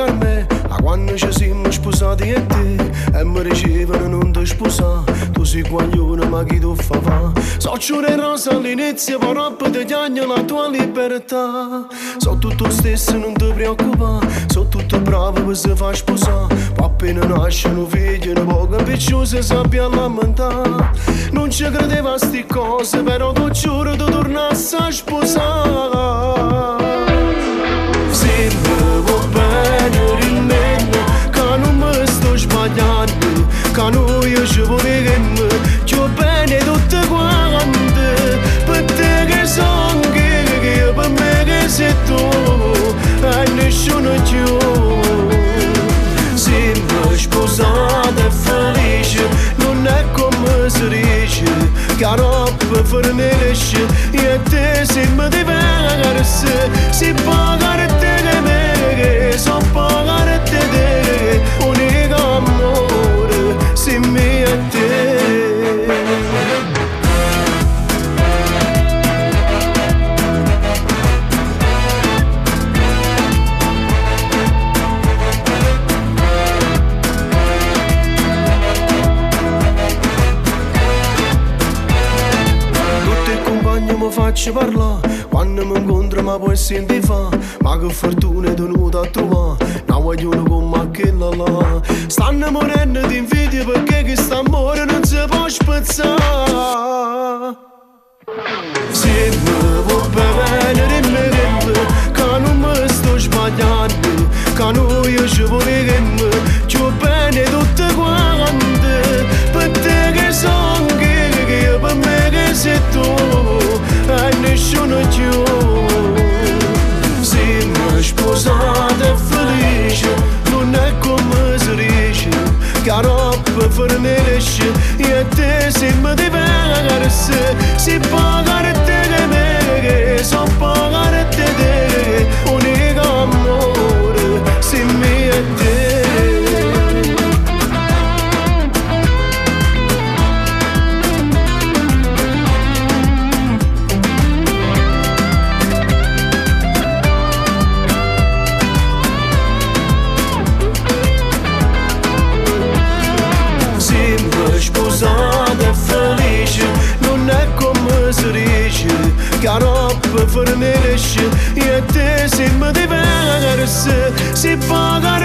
Carmen, a quando ci siamo sposati e te e mi dicevano non ti sposare, tu sei guaglione ma chi tu fa va? So giure rosa all'inizio, però poi ti chiagno la tua libertà. So tutto stesso, non ti preoccupare, so tutto bravo per se fa sposare. Poi appena nasce un figlio, un poco piccioso sappia lamentare. Non ci credeva a sti cose, però ti giuro tu tornassi a sposare. Se mi vuoi bene rimane, che non mi sto sbagliando, che noi ci vogliamo più bene tutte quante. Per te che sono che per me che sei tu e nessuno più. Se mi sposate felice, non è come si dice, che a roba fornisce e te se mi diversi. Si pagare te che me, che so pagare te, unico amore, se mi e te. Mi faccio parlare, quando mi incontro mi puoi sentire fa. Ma che fortuna è venuta a trovare, non voglio come quella là. Stanno morendo di invidia perché questo amore non si può spezzare. Se mi vuoi bene rimane, che non mi sto sbagliando, che noi ci vogliamo più bene tutte quante. Per te che sono che per me che sei tu e nessuno più. Se mi sposate felice, non è come si dice, che a roba fornisce e te se mi diversi. Si pagare te che me, che so pagare te, unico amore, se mi e te. Sposata e felice, non è come si dice, che a roba fornisce e te se mi diversi. Si pagare